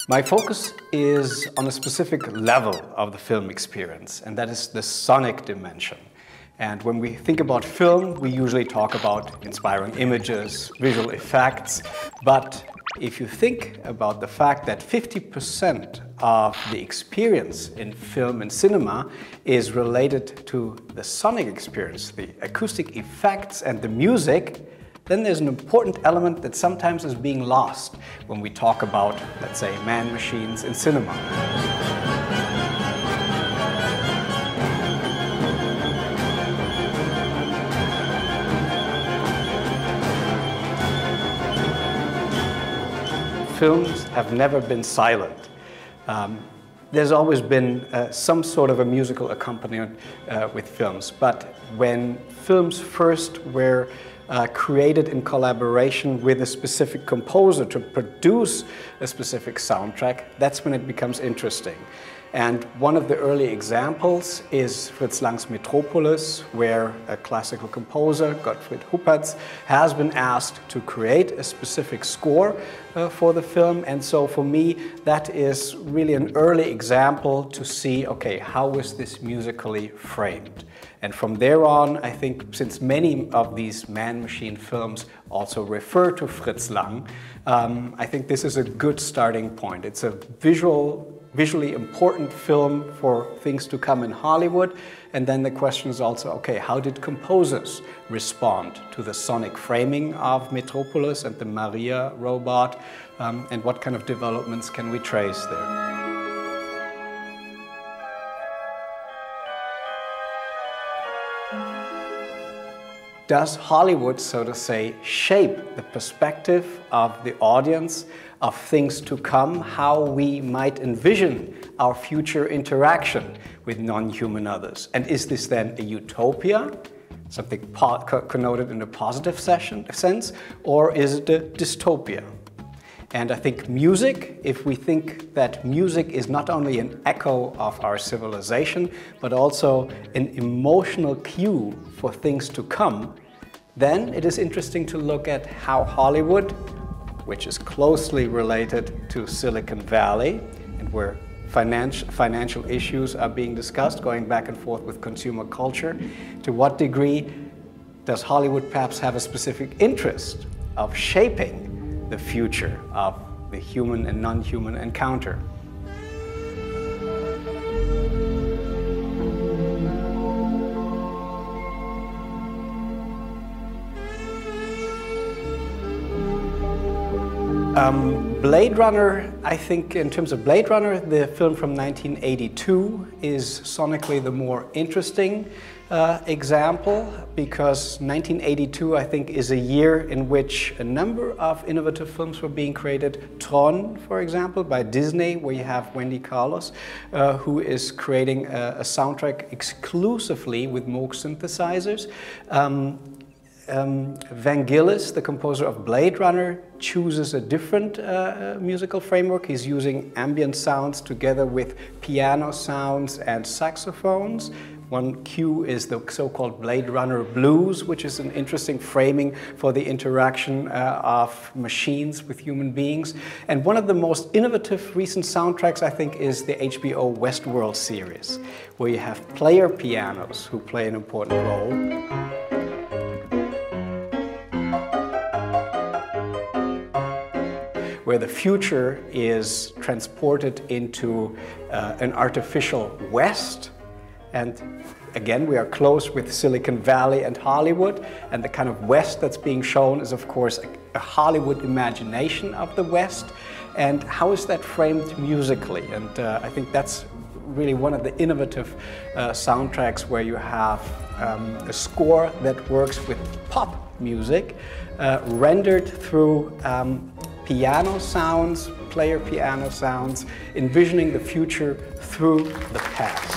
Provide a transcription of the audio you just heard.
My focus is on a specific level of the film experience, and that is the sonic dimension. And when we think about film, we usually talk about inspiring images, visual effects, but if you think about the fact that 50% of the experience in film and cinema is related to the sonic experience, the acoustic effects and the music, then there's an important element that sometimes is being lost when we talk about, let's say, man-machines in cinema. Films have never been silent. There's always been some sort of a musical accompaniment with films, but when films first were created in collaboration with a specific composer to produce a specific soundtrack, that's when it becomes interesting. And one of the early examples is Fritz Lang's Metropolis, where a classical composer, Gottfried Huppertz, has been asked to create a specific score for the film. And so for me, that is really an early example to see, okay, how is this musically framed? And from there on, I think, since many of these man-machine films also refer to Fritz Lang, I think this is a good starting point. It's a visually important film for things to come in Hollywood. And then the question is also, okay, how did composers respond to the sonic framing of Metropolis and the Maria robot? And what kind of developments can we trace there? Does Hollywood, so to say, shape the perspective of the audience of things to come, how we might envision our future interaction with non-human others? And is this then a utopia, something connoted in a positive sense, or is it a dystopia? And I think music, if we think that music is not only an echo of our civilization, but also an emotional cue for things to come, then it is interesting to look at how Hollywood, which is closely related to Silicon Valley, and where financial issues are being discussed, going back and forth with consumer culture, to what degree does Hollywood perhaps have a specific interest of shaping the future of the human and non-human encounter? Blade Runner, I think in terms of Blade Runner, the film from 1982 is sonically the more interesting example, because 1982, I think, is a year in which a number of innovative films were being created. Tron, for example, by Disney, where you have Wendy Carlos, who is creating a soundtrack exclusively with Moog synthesizers. Vangelis, the composer of Blade Runner, chooses a different musical framework. He's using ambient sounds together with piano sounds and saxophones. One cue is the so-called Blade Runner blues, which is an interesting framing for the interaction of machines with human beings. And one of the most innovative recent soundtracks, I think, is the HBO Westworld series, where you have player pianos who play an important role. Where the future is transported into an artificial West. And again, we are close with Silicon Valley and Hollywood, and the kind of West that's being shown is, of course, a Hollywood imagination of the West. And how is that framed musically? And I think that's really one of the innovative soundtracks, where you have a score that works with pop music rendered through piano sounds, player piano sounds, envisioning the future through the past.